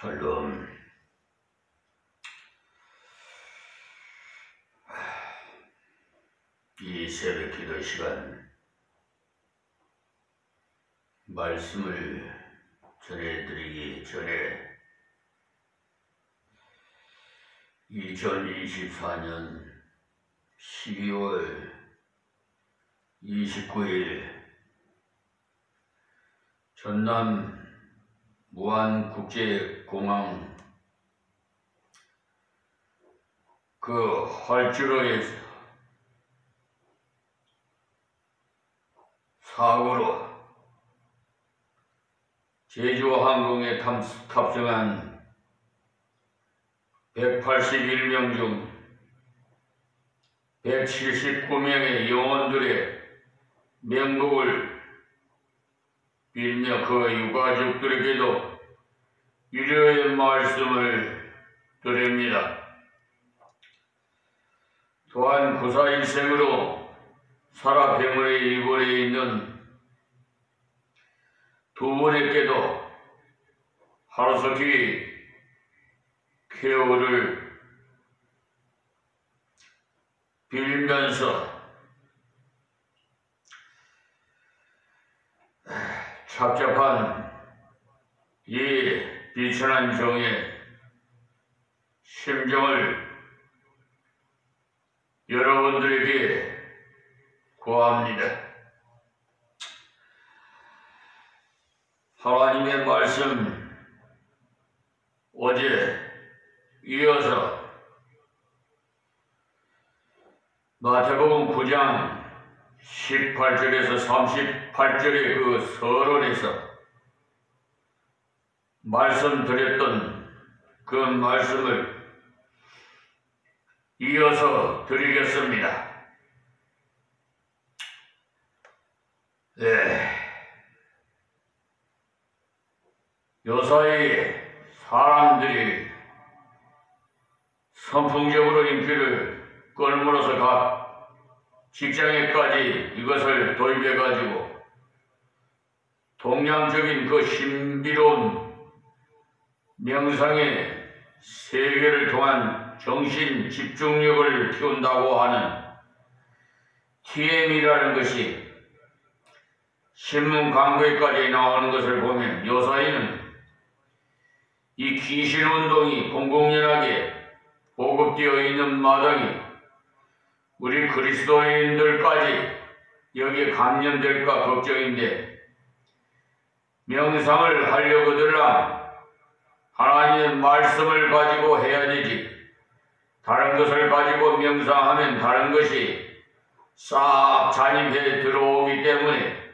샬롬. 이 새벽 기도 시간 말씀을 전해드리기 전에 2024년 12월 29일 전남 무안국제공항 그 활주로에서 사고로 제주항공에 탑승한 181명 중 179명의 영혼들의 명복을 빌며 그 유가족들에게도 위로의 말씀을 드립니다. 또한 구사일생으로 살아병원에 입원해 있는 두 분에게도 하루속히 쾌유를 빌면서 착잡한 이 비천한 종의 심정을 여러분들에게 고합니다. 하나님의 말씀 어제 이어서 마태복음 9장 18절에서 38절의 그 서론에서 말씀드렸던 그 말씀을 이어서 드리겠습니다. 요사이 사람들이 선풍적으로 인기를 끌므로써 각 직장에까지 이것을 도입해가지고 동양적인 그 신비로운 명상의 세계를 통한 정신 집중력을 키운다고 하는 TM이라는 것이 신문 광고에까지 나오는 것을 보면 요사이는 이 귀신운동이 공공연하게 보급되어 있는 마당에 우리 그리스도인들까지 여기에 감염될까 걱정인데, 명상을 하려거들랑 하나님의 말씀을 가지고 해야 되지, 다른 것을 가지고 명상하면 다른 것이 싹 잠입해 들어오기 때문에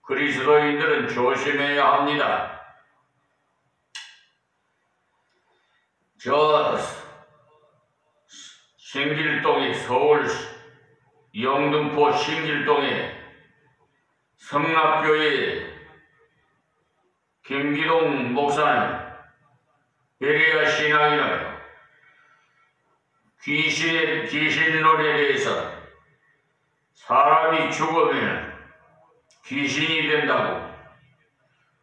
그리스도인들은 조심해야 합니다. 저 신길동에, 서울 영등포 신길동에 성락교회 김기동 목사는 베레아 신앙인은 귀신론에 대해서 사람이 죽으면 귀신이 된다고,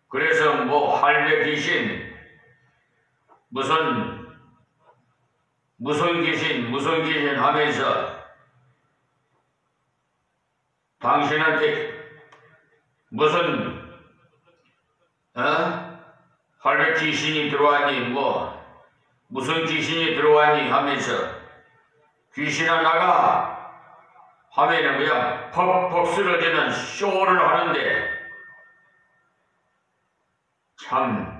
그래서 뭐 할배 귀신, 무슨 귀신 하면서 당신한테 무슨 할배 귀신이 들어왔니, 무슨 귀신이 들어왔니 하면서 귀신아 나가 하면은 그냥 퍽퍽 쓰러지는 쇼를 하는데, 참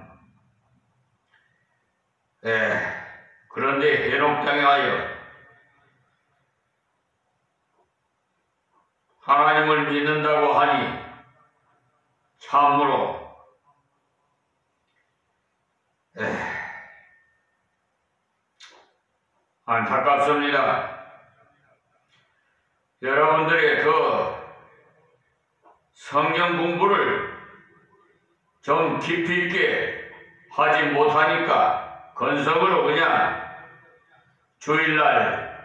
그런데 해롭당하여 하나님을 믿는다고 하니 참으로 안타깝습니다. 여러분들의 그 성경 공부를 좀 깊이 있게 하지 못하니까 건성으로 그냥 주일날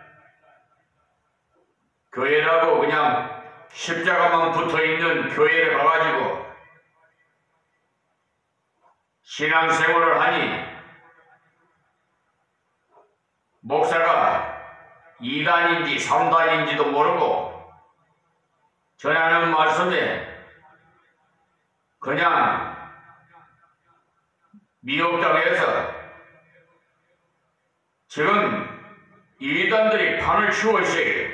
교회라고 그냥 십자가만 붙어있는 교회를 가가지고 신앙생활을 하니 목사가 2단인지 3단인지도 모르고 전하는 말씀에 그냥 미혹당해서 지금 이단들이 판을 치고 있어요.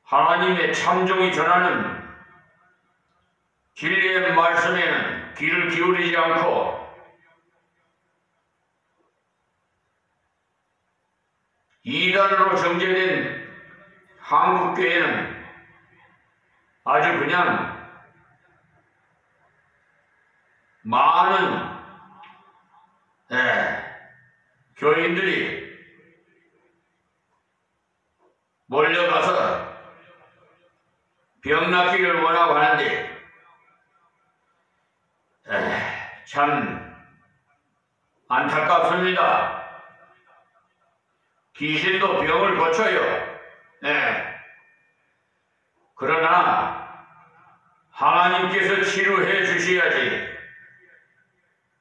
하나님의 참종이 전하는 진리의 말씀에는 귀를 기울이지 않고 이단으로 정제된 한국교회는 아주 그냥 많은 교인들이 몰려가서 병 낫기를 원하고 하는데 참 안타깝습니다. 귀신도 병을 고쳐요. 그러나 하나님께서 치료해 주셔야지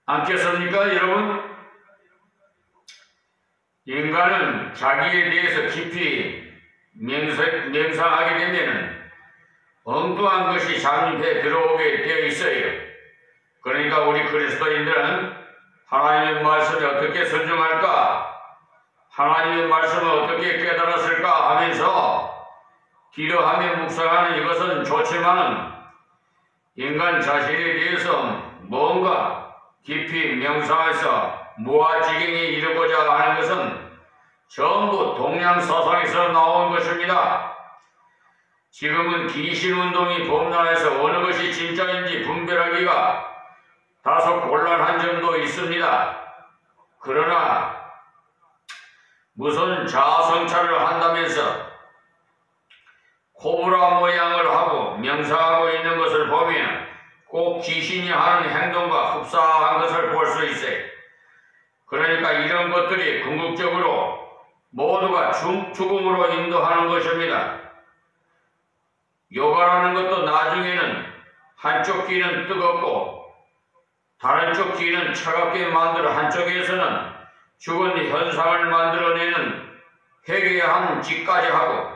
않겠습니까, 여러분? 인간은 자기에 대해서 깊이 맹상하게 되면 엉뚱한 것이 잠입해 들어오게 되어 있어요. 그러니까 우리 그리스도인들은 하나님의 말씀에 어떻게 순종할까? 하나님의 말씀을 어떻게 깨달았을까 하면서 기도하며 묵상하는 이것은 좋지만 인간 자신에 대해서 뭔가 깊이 명상해서 무아지경에 이르고자 하는 것은 전부 동양사상에서 나온 것입니다. 지금은 귀신운동이 범람해서 어느 것이 진짜인지 분별하기가 다소 곤란한 점도 있습니다. 그러나 무슨 자아성찰을 한다면서 코브라 모양을 하고 명상하고 있는 것을 보면 꼭 귀신이 하는 행동과 흡사한 것을 볼 수 있어요. 그러니까 이런 것들이 궁극적으로 모두가 죽음으로 인도하는 것입니다. 요가라는 것도 나중에는 한쪽 귀는 뜨겁고 다른 쪽 귀는 차갑게 만들어 한쪽에서는 죽은 현상을 만들어내는 회개한 짓까지 하고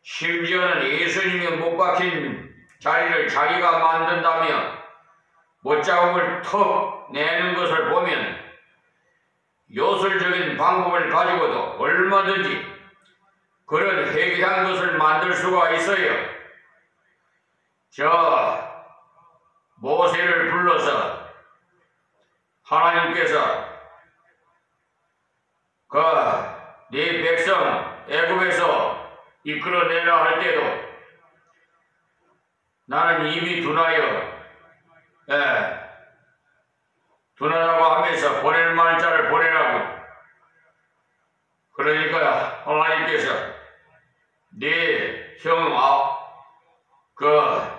심지어는 예수님이 못 박힌 자리를 자기가 만든다며 못자국을 턱 내는 것을 보면 요술적인 방법을 가지고도 얼마든지 그런 회개한 것을 만들 수가 있어요. 저 모세를 불러서 하나님께서 네 백성 애굽에서 이끌어내라 할 때도 나는 이미 둔하여 둔하다고 하면서 보낼 만한 자를 보내라고. 그러니까 하나님께서 네 형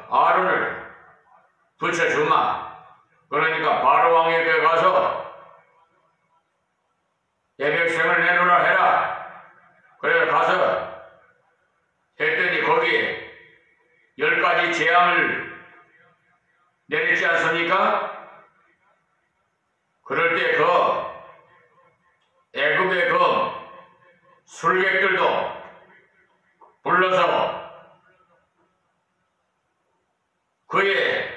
아론을 붙여주마. 그러니까 바로 왕에게 가서 내 백성을 내놓으라 해라. 그래서 가서 했더니 거기에 10가지 재앙을 내렸지 않습니까? 그럴 때 애굽의 술객들도 불러서 그에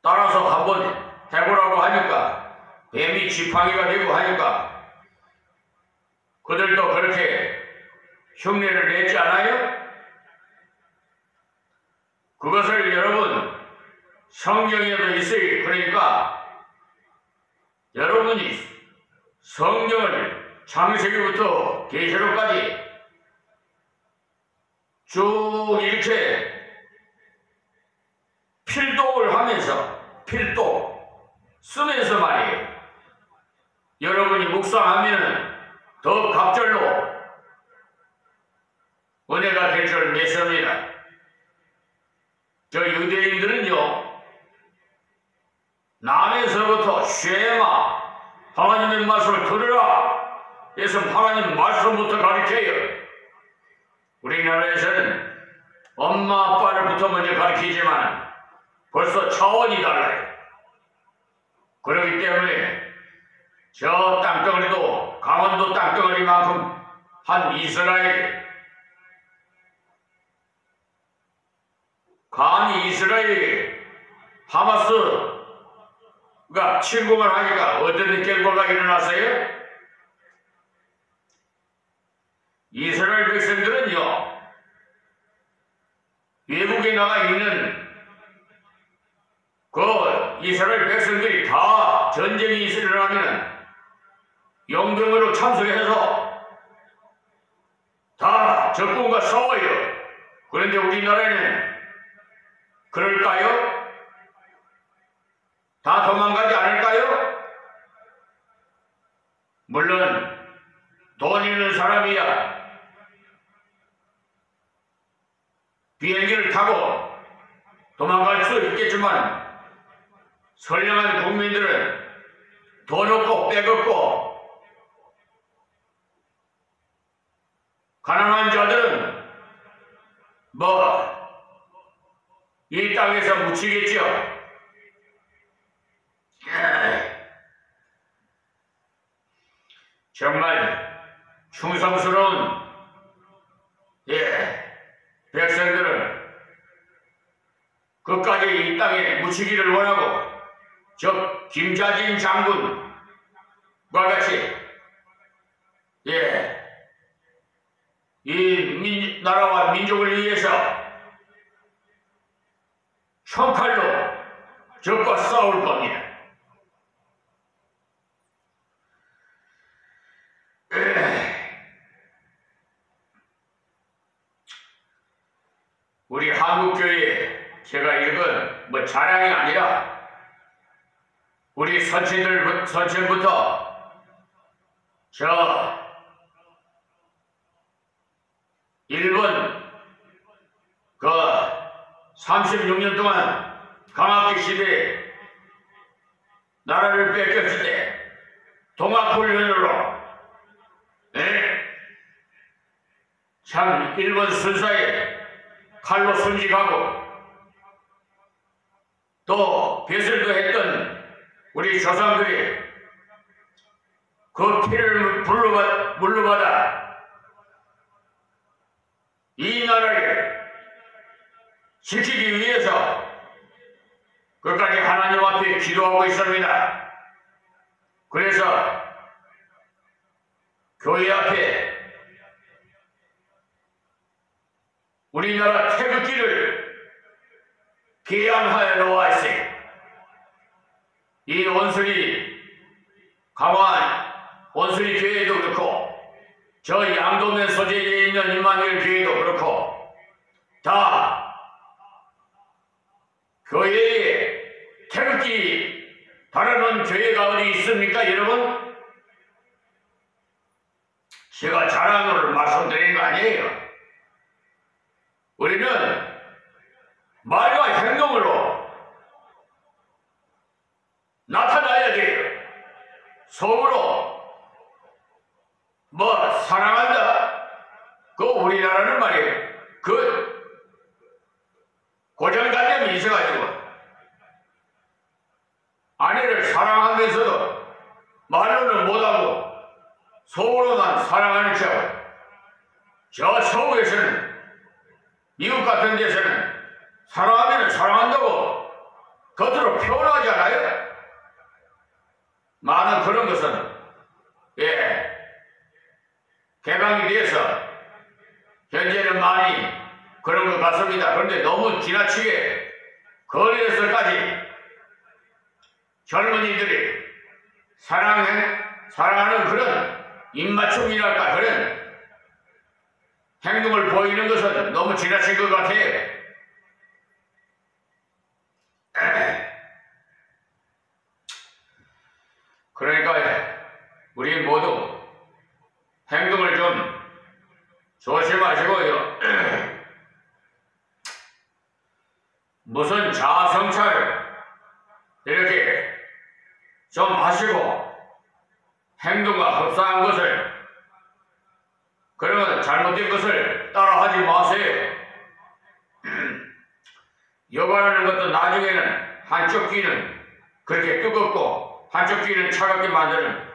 따라서 한번 해보라고 하니까 뱀이 지팡이가 되고 하니까 그들도 그렇게 흉내를 냈지 않아요? 그것을 여러분 성경에도 있어요. 그러니까 여러분이 성경을 창세기부터 계시록까지 쭉 이렇게 필독을 하면서 필독 쓰면서 말이에요. 여러분이 묵상하면 더 갑절로 은혜가 될 줄 믿습니다. 저 유대인들은요, 남에서부터 쉐마 하나님의 말씀을 들으라 해서 하나님 말씀부터 가르쳐요. 우리나라에서는 엄마 아빠를부터 먼저 가르치지만 벌써 차원이 달라요. 그렇기 때문에 저 땅덩어리도 강원도 땅덩어리만큼 한 이스라엘, 감히 이스라엘이 하마스가 침공을 하니까 어떤 결과가 일어났어요? 이스라엘 백성들은요, 외국에 나가 있는 그 이스라엘 백성들이 다 전쟁이 일어나면 용병으로 참석해서 다 적군과 싸워요. 그런데 우리나라에는 그럴까요? 다 도망가지 않을까요? 물론 돈 있는 사람이야 비행기를 타고 도망갈 수 있겠지만 선량한 국민들은 돈 없고 백 없고 가난한 자들은 이 땅에서 묻히겠죠. 정말 충성스러운 백성들은 끝까지 이 땅에 묻히기를 원하고 저 김자진 장군과 같이 이 나라와 민족을 위해서 총칼로 적과 싸울 겁니다. 우리 한국교회 제가 읽은 자랑이 아니라 우리 선천부터 저 일본 36년 동안 강압기 시대에 나라를 뺏겼을 때 동학훈련으로 참 일본 순사에 칼로 순직하고 또 배설도 했던 우리 조상들이 그 피를 물러받아 이 나라를 지키기 위해서 끝까지 하나님 앞에 기도하고 있습니다. 그래서 교회 앞에 우리나라 태극기를 개양하여 놓아 있어요. 이 온수리 강원 온수리 교회도 그렇고 저 양도면 소재에 있는 임마누엘 교회도 그렇고 다 교회에 태극기 달아놓은 교회가 어디 있습니까, 여러분? 제가 자랑으로 말씀드리는 거 아니에요. 우리는 말과 행동으로 나타나야 돼요. 속으로 사랑한다? 우리나라는 말이에요. 고정관념이 있어가지고 아내를 사랑하면서도 말로는 못하고 속으로만 사랑하는 저 서울에서는 미국 같은 데서는 사랑하면 사랑한다고 겉으로 표현하지 않아요? 많은 그런 것은 개방이 돼서 현재는 많이 그런 것 같습니다. 그런데 너무 지나치게 거리에서까지 젊은이들이 사랑하는 그런 입맞춤이랄까 그런 행동을 보이는 것은 너무 지나친 것 같아요. 그러니까 우리 모두 행동을 좀 조심하시고요. 무슨 자아성찰을 이렇게 좀 하시고 행동과 흡사한 것을 그러면 잘못된 것을 따라하지 마세요. 여과라는 것도 나중에는 한쪽 귀는 그렇게 뜨겁고 한쪽 귀는 차갑게 만드는,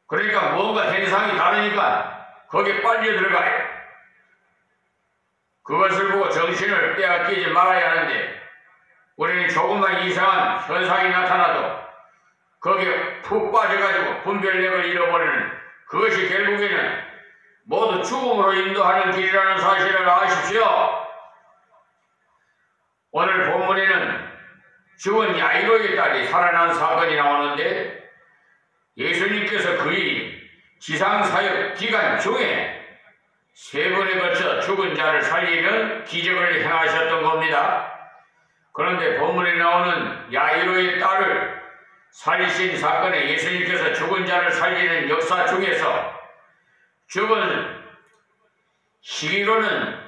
그러니까 뭔가 현상이 다르니까 거기에 빨려 들어가요. 그것을 보고 정신을 빼앗기지 말아야 하는데 우리는 조금만 이상한 현상이 나타나도 거기에 푹 빠져가지고 분별력을 잃어버리는, 그것이 결국에는 모두 죽음으로 인도하는 길이라는 사실을 아십시오. 오늘 본문에는 죽은 야이로의 딸이 살아난 사건이 나오는데, 예수님께서 그의 지상사역 기간 중에 3번에 걸쳐 죽은 자를 살리는 기적을 행하셨던 겁니다. 그런데 본문에 나오는 야이로의 딸을 살리신 사건에 예수님께서 죽은 자를 살리는 역사 중에서 죽은 시기로는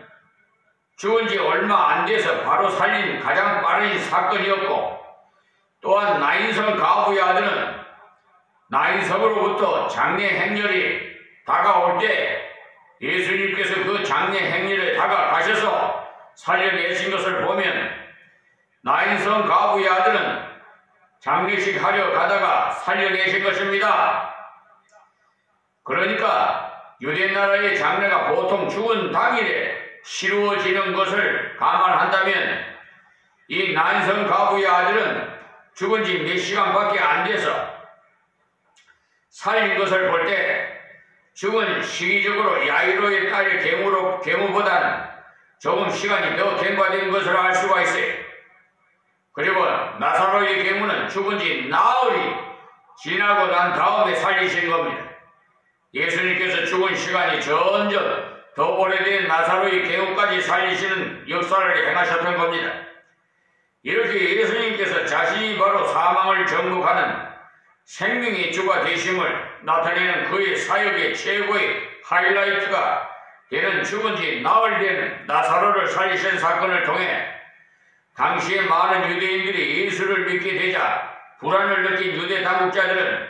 죽은 지 얼마 안 돼서 바로 살린 가장 빠른 사건이었고, 또한 나인성 가부의 아들은 나인성으로부터 장례 행렬이 다가올 때 예수님께서 그 장례 행렬에 다가가셔서 살려내신 것을 보면, 나인성 가부의 아들은 장례식 하려 가다가 살려내신 것입니다. 그러니까 유대 나라의 장례가 보통 죽은 당일에 치루어지는 것을 감안한다면 이 나인성 가부의 아들은 죽은 지 몇 시간밖에 안 돼서 살린 것을 볼 때 죽은 시기적으로 야이로의 딸의 경우보다는 조금 시간이 더 경과된 것을 알 수가 있어요. 그리고 나사로의 경우는 죽은 지 나흘이 지나고 난 다음에 살리신 겁니다. 예수님께서 죽은 시간이 점점 더 오래된 나사로의 경우까지 살리시는 역사를 행하셨던 겁니다. 이렇게 예수님께서 자신이 바로 사망을 정복하는 생명의 주가 되심을 나타내는 그의 사역의 최고의 하이라이트가 되는 죽은 지 나흘 된 나사로를 살리신 사건을 통해 당시에 많은 유대인들이 예수를 믿게 되자 불안을 느낀 유대 당국자들은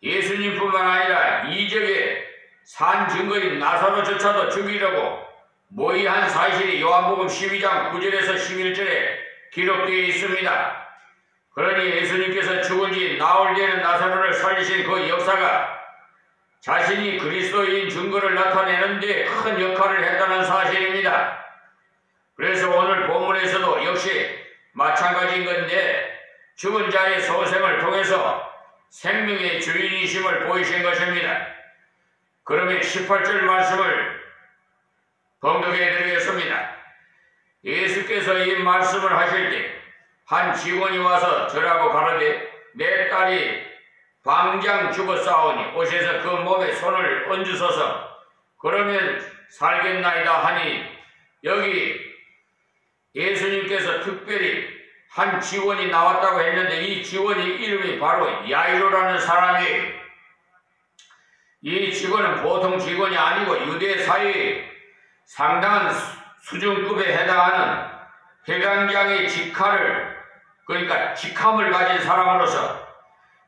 예수님뿐만 아니라 이적의 산 증거인 나사로조차도 죽이려고 모의한 사실이 요한복음 12장 9절에서 11절에 기록되어 있습니다. 그러니 예수님께서 죽은 지 나흘 되는 나사로를 살리신 그 역사가 자신이 그리스도인 증거를 나타내는 데 큰 역할을 했다는 사실입니다. 그래서 오늘 본문에서도 역시 마찬가지인 건데, 죽은 자의 소생을 통해서 생명의 주인이심을 보이신 것입니다. 그러면 18절 말씀을 봉독해 드리겠습니다. 예수께서 이 말씀을 하실 때 한 직원이 와서 저라고 가로되 내 딸이 방장 죽었사오니 오셔서 그 몸에 손을 얹으소서 그러면 살겠나이다 하니, 여기 예수님께서 특별히 한 직원이 나왔다고 했는데 이 직원의 이름이 바로 야이로라는 사람이에요. 이 직원은 보통 직원이 아니고 유대 사회에 상당한 수준급에 해당하는 회당장의 직함을 가진 사람으로서,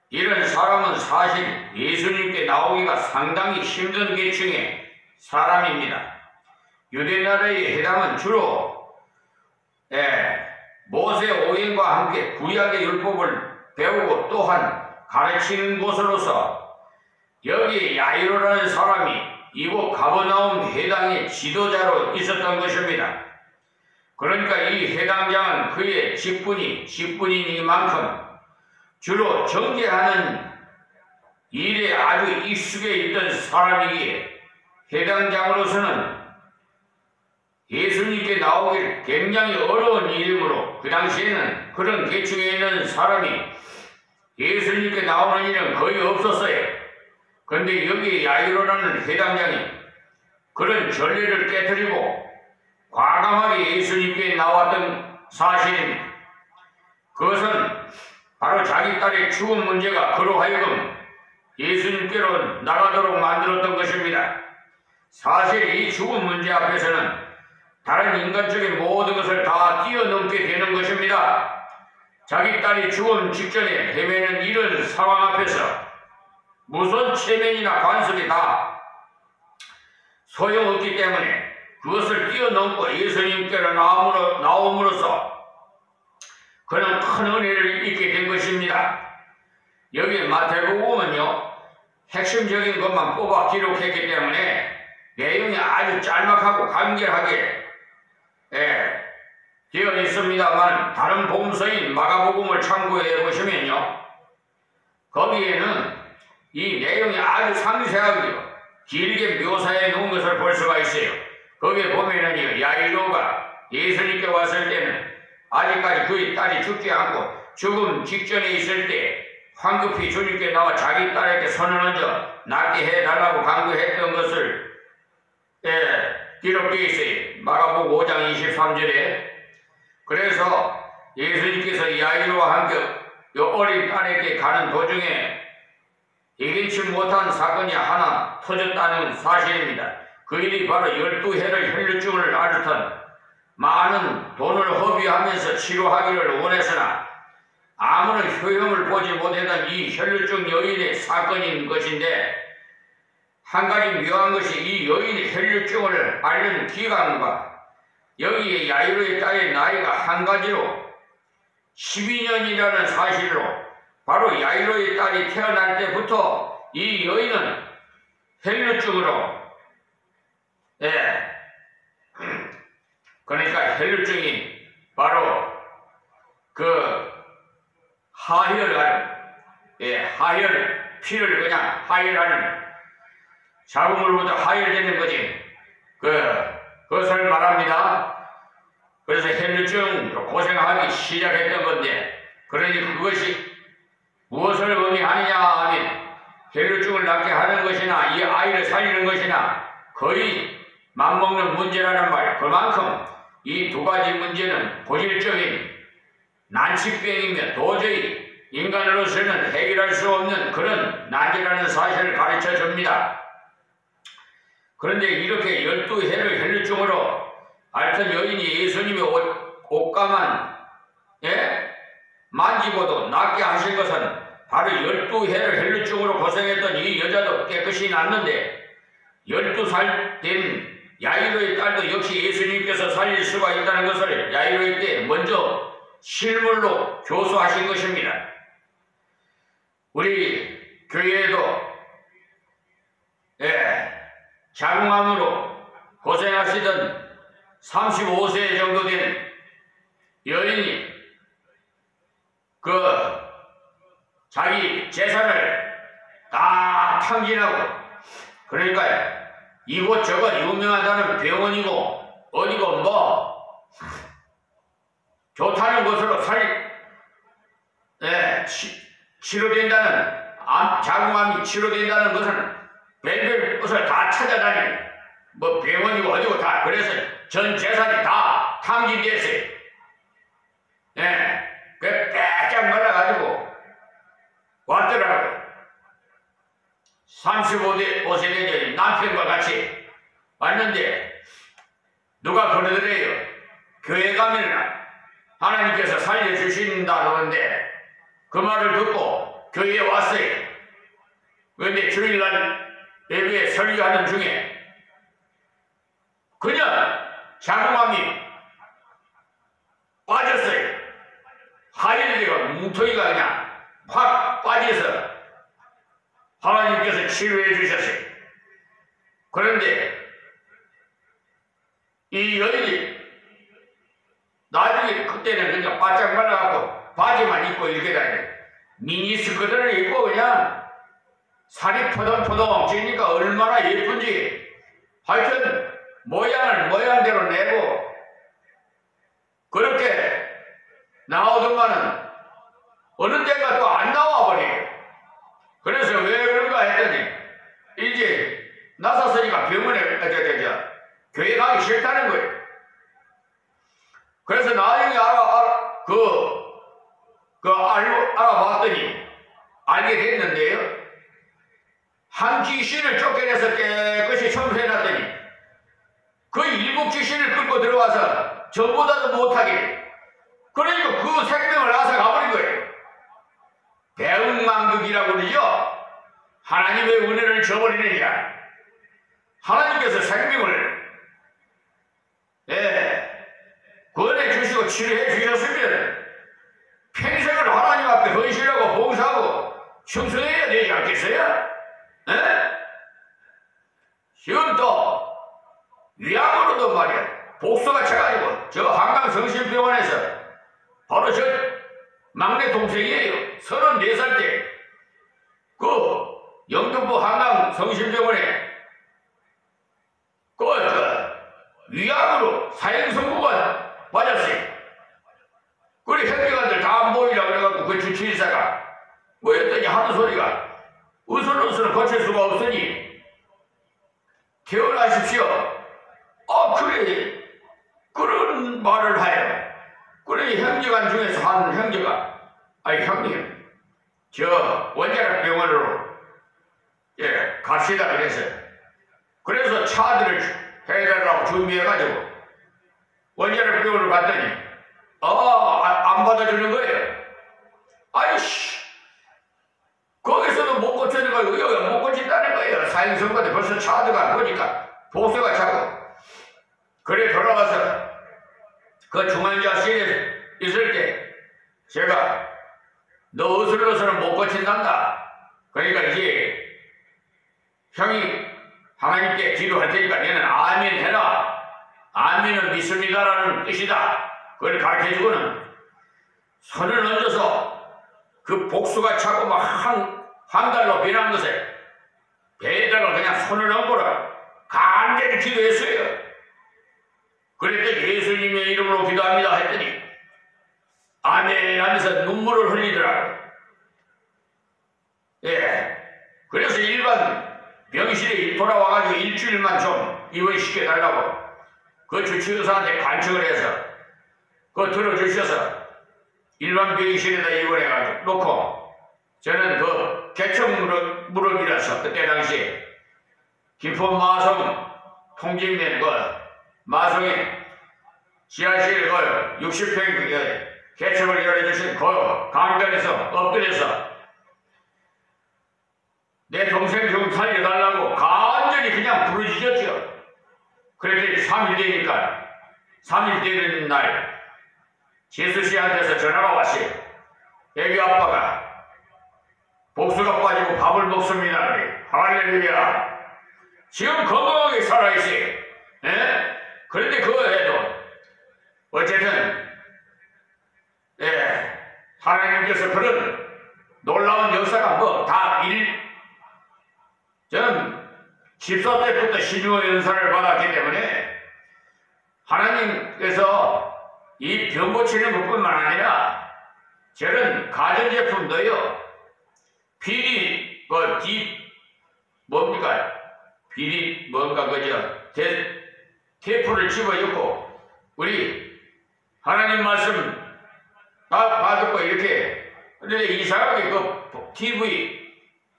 이런 사람은 사실 예수님께 나오기가 상당히 힘든 계층의 사람입니다. 유대 나라의 회당은 주로 모세 오행과 함께 구약의 율법을 배우고 또한 가르치는 곳으로서 여기 야이로라는 사람이 이곳 가버나움 회당의 지도자로 있었던 것입니다. 그러니까 이 회당장은 그의 직분이니만큼 주로 정죄하는 일에 아주 익숙해 있던 사람이기에 회당장으로서는 예수님께 나오기 굉장히 어려운 일이므로 그 당시에는 그런 계층에 있는 사람이 예수님께 나오는 일은 거의 없었어요. 그런데 여기 야이로라는 회당장이 그런 전례를 깨뜨리고 과감하게 예수님께 나왔던 사실입니다. 그것은 바로 자기 딸의 죽음 문제가 그로 하여금 예수님께로 나가도록 만들었던 것입니다. 사실 이 죽음 문제 앞에서는 다른 인간적인 모든 것을 다 뛰어넘게 되는 것입니다. 자기 딸이 죽음 직전에 헤매는 이런 상황 앞에서 무슨 체면이나 관습이 다 소용없기 때문에 그것을 뛰어넘고 예수님께로 나옴으로써 그는 큰 은혜를 입게 된 것입니다. 여기 마태복음은요, 핵심적인 것만 뽑아 기록했기 때문에 내용이 아주 짤막하고 간결하게 되어 있습니다만, 다른 복음서인 마가복음을 참고해 보시면요, 거기에는 이 내용이 아주 상세하게 길게 묘사해 놓은 것을 볼 수가 있어요. 거기에 보면은요, 야이로가 예수님께 왔을 때는 아직까지 그의 딸이 죽지 않고 죽음 직전에 있을 때 황급히 주님께 나와 자기 딸에게 손을 얹어 낫게 해달라고 강구했던 것을 기록되어 있어요. 마가복음 5장 23절에. 그래서 예수님께서 야이로와 함께 어린 딸에게 가는 도중에 예기치 못한 사건이 하나 터졌다는 사실입니다. 그 일이 바로 12해를 혈류증을 앓던, 많은 돈을 허비하면서 치료하기를 원했으나 아무런 효용을 보지 못했던 이 혈류증 여인의 사건인 것인데, 한 가지 묘한 것이 이 여인의 혈류증을 앓는 기간과 여기에 야이로의 딸의 나이가 한 가지로 12년이라는 사실로, 바로 야이로의 딸이 태어날 때부터 이 여인은 혈류증으로, 그러니까 혈류증이 바로 그 하혈, 피를 그냥 하혈하는, 자궁으로부터 하혈되는 거지. 그것을 말합니다. 그래서 혈류증으로 고생하기 시작했던 건데, 그러니 그것이 무엇을 의미하느냐 하면, 혈류증을 낫게 하는 것이나 이 아이를 살리는 것이나 거의 맞먹는 문제라는 말. 그만큼 이 두 가지 문제는 본질적인 난치병이며 도저히 인간으로서는 해결할 수 없는 그런 난제라는 사실을 가르쳐 줍니다. 그런데 이렇게 12해를 혈류증으로 앓던 여인이 예수님의 옷가만 만지고도 낫게 하신 것은 바로 12해를 혈류증으로 고생했던 이 여자도 깨끗이 낫는데, 12살 된 야이로의 딸도 역시 예수님께서 살릴 수가 있다는 것을 야이로의 때 먼저 실물로 교수하신 것입니다. 우리 교회에도 자궁암으로 고생하시던 35세 정도 된 여인이 자기 재산을 다 탕진하고, 그러니까 이곳저곳 유명하다는 병원이고 어디고 뭐 좋다는 것으로 치료된다는, 자궁암이 치료된다는 것은 별별 것을 다 찾아다니는 뭐 병원이고 어디고 다, 그래서 전 재산이 다 탕진됐어요. 빼짝 말라가지고 왔더라고요. 35세 된 남편과 같이 왔는데, 누가 그러더래요. 교회 가면 하나님께서 살려주신다 그러는데, 그 말을 듣고 교회에 왔어요. 그런데 주일날 예배에 설교하는 중에 그냥 자궁암이 빠졌어요. 하혈되고 뭉텅이가 그냥 확 빠져서 하나님께서 치료해 주셨어요. 그런데 이 여인이 나중에 그때는 그냥 바짝 말라갖고 바지만 입고 이렇게 다니네. 미니스커트를 입고 그냥 살이 포동포동 찌니까 얼마나 예쁜지. 하여튼 모양을 모양대로 내고 그렇게 나오더만은 어느 때가 또 안 나와버려요. 그래서 왜 그런가 했더니 이제 나섰으니까 병원에 교회 가기 싫다는 거예요. 그래서 나중에 알아봤더니 알게 됐는데요, 한 귀신을 쫓겨내서 깨끗이 청소해놨더니 그 일곱 귀신을 끌고 들어와서 저보다도 못하게, 그러니까 그 생명을 앗아가버린 거예요. 배은망덕이라고 그러죠. 하나님의 은혜를 저버리느냐. 하나님께서 생명을 구원해 주시고 치료해 주셨으면 평생을 하나님 앞에 헌신하고 봉사하고 충성해야 되지 않겠어요? 지금 또 위암으로도 말이야 복수가 쳐가지고 저 한강성심병원에서 바로 저 막내 동생이에요. 34살 때 그 영등포 한강성심병원에 그 위암으로 사형 선고가 맞았어요. 그래 형제간들 다 안 보이라 그래갖고 그 주치의사가 뭐였더니 하는 소리가 으슬으슬 거칠 수가 없으니 퇴원하십시오. 그래 그런 말을 하여. 그래 형제간 중에서 한 형제가 아니 형님 저 원자력 병원으로 갑시다 그래서 차들을 해달라고 준비해가지고 원자력 병원으로 갔더니 안 받아주는 거예요. 아이씨 거기서도 못 고치는 거예요. 여기 못 고친다는 거예요. 사형 선고인데 벌써 차드가 보니까 복수가 차고. 그래 돌아가서 그 중환자실에 있을 때 제가 너 어슬러서는 못 고친단다. 그러니까 이제 형이 하나님께 기도할 테니까 너는 아멘 해라. 아멘은 믿습니다라는 뜻이다. 그걸 가르쳐주고는 손을 얹어서 그 복수가 차고 막 한 달로 변한 것에 배에다가 그냥 손을 얹고라 간절히 기도했어요. 그랬더니 예수님의 이름으로 기도합니다 했더니 아멘 하면서 눈물을 흘리더라고요. 그래서 일반 병실에 돌아와가지고 일주일만 좀 입원시켜달라고 그 주치의사한테 간청을 해서 그거 들어주셔서 일반 병실에다 입원해가지고 놓고 저는 그 개척 무릎이라서 그때 당시에 김포 마성 통진면 그 마성에 지하실 그 60평 개척을 열어주신 그 강변에서 엎드려서 내 동생 좀 살려달라고 간절히 그냥 부르짖었죠. 그랬더니 3일 되니까 3일 되는 날 재수 씨한테서 전화가 왔어요. 애기 아빠가 복수가 빠지고 밥을 먹습니다. 그래. 할렐루야. 지금 건강하게 살아있어요. 그런데 그거 해도 어쨌든 하나님께서 그런 놀라운 역사가 저는 집사 때부터 신유의 은사를 받았기 때문에 하나님께서 이 병 고치는 것뿐만 아니라 저는 가전제품도요 비리 테이프를 집어넣고 우리 하나님 말씀 다 받고 이렇게. 근데 이상하게 그 TV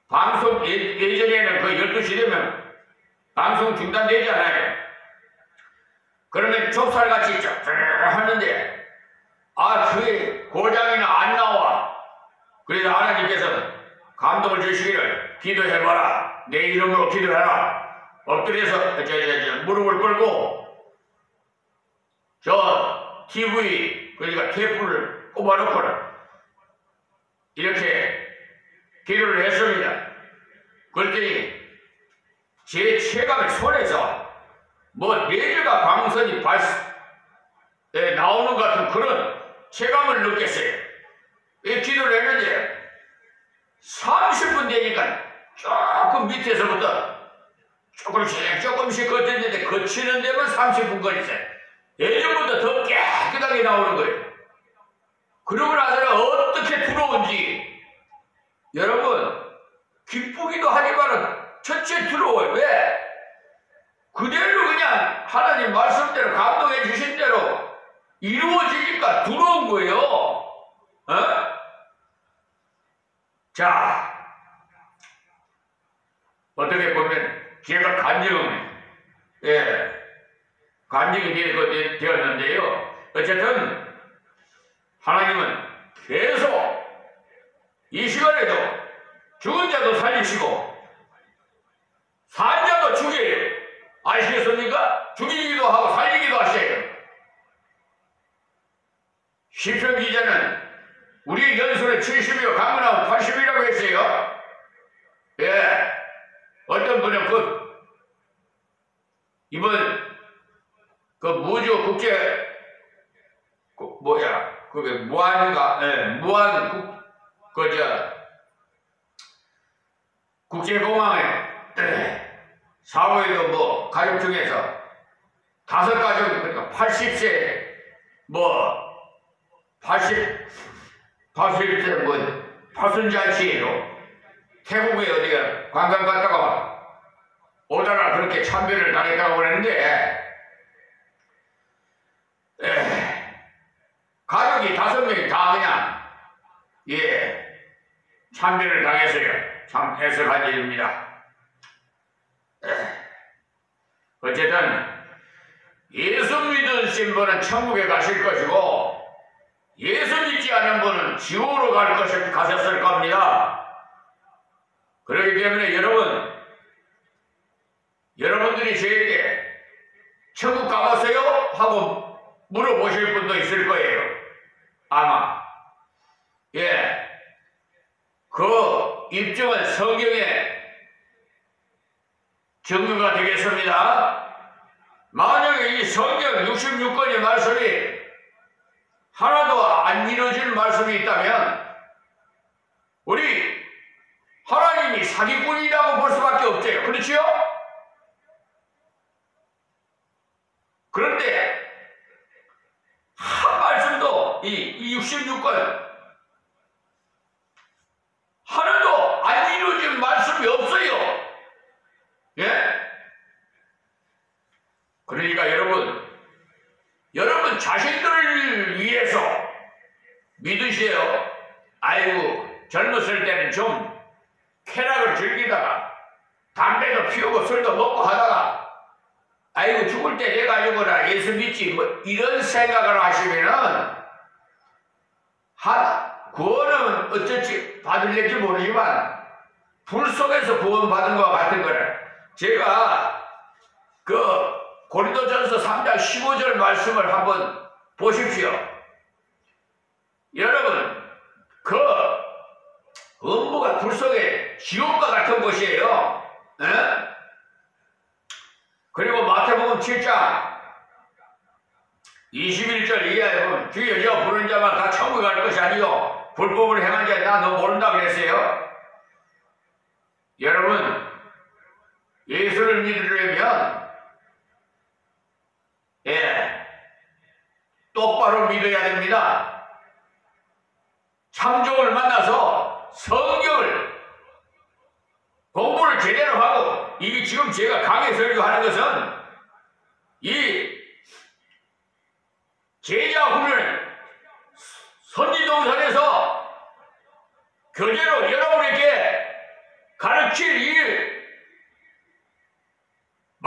방송 예전에는 그 12시 되면 방송 중단되잖아요. 그러면 좁쌀같이 쫙 하는데 그게 고장이나 안 나와. 그래서 하나님께서 감동을 주시기를 기도해봐라. 내 이름으로 기도해라. 엎드려서 무릎을 꿇고 저 TV 그러니까 테이프를 꼽아놓고는 이렇게 기도를 했습니다. 그랬더니 제 체감의 손에서 뇌가 광선이 나오는 것 같은 그런 체감을 느꼈어요. 기도를 했는데 30분 되니까 조금 밑에서부터 조금씩 거쳤는데 거치는 데만 30분 걸렸어요. 예전보다 더 깨끗하게 나오는 거예요. 그러고 나서는 어떻게 들어온지 여러분 기쁘기도 하지만은 첫째 들어와요. 왜? 그대로 그냥 하나님 말씀대로 감동해 주신 대로 이루어지니까 들어온 거예요. 자, 어떻게 보면 제가 간증이 되었는데요. 어쨌든 하나님은 계속 이 시간에도 죽은 자도 살리시고 산 자도 죽여요. 아시겠습니까? 죽이기도 하고 살리기도 하셔요. 시평 기자는 우리 연수는 70이요 강근하면 80이라고 했어요. 예, 어떤 분은 이번 무주 국제 그게 무안인가? 예, 무안 국제공항에 사고에도 뭐 가족 중에서 5가족 그러니까 80세 80세 파순잔치로 태국에 어디가 관광 갔다가 오다가 그렇게 참배를 당했다고 그랬는데 가족이 5명이 다 그냥 참배를 당했어요. 참 해석한 일입니다. 어쨌든 예수 믿으신 분은 천국에 가실 것이고 예수 믿지 않은 분은 지옥으로 가셨을 겁니다. 그렇기 때문에 여러분들이 저에게 천국 가봤어요? 하고 물어보실 분도 있을 거예요. 아마. 그 입증은 성경에 증거가 되겠습니다. 만약에 이 성경 66권의 말씀이 하나도 안 이루어질 말씀이 있다면 우리 하나님이 사기꾼이라고 볼 수밖에 없대요. 그렇지요? 그런데 한 말씀도 이 66권 하나도 안 이루어진 말씀이 없어요. 그러니까 여러분 자신들을 위해서 믿으세요. 아이고 젊었을 때는 좀 쾌락을 즐기다가 담배도 피우고 술도 먹고 하다가 아이고 죽을 때 돼가지고나 예수 믿지 이런 생각을 하시면은 구원은 어쩔지 받을지 모르지만 불 속에서 구원받은 것과 같은 거를 제가 고린도전서 3장 15절 말씀을 한번 보십시오. 여러분 음부가 불 속에 지옥과 같은 곳이에요. 그리고 마태복음 7장 21절 이하에 보면 주여 여 부르는 자만 다 천국에 갈 것이 아니요 불법을 행한 자에 나 너 모른다 그랬어요. 여러분 예수를 믿으려면 똑바로 믿어야 됩니다. 창조를 만나서 성경을 공부를 제대로 하고 이게 지금 제가 강의 설교하는 것은 이 제자 훈련 선지동산에서 교재로 여러분에게 가르칠 일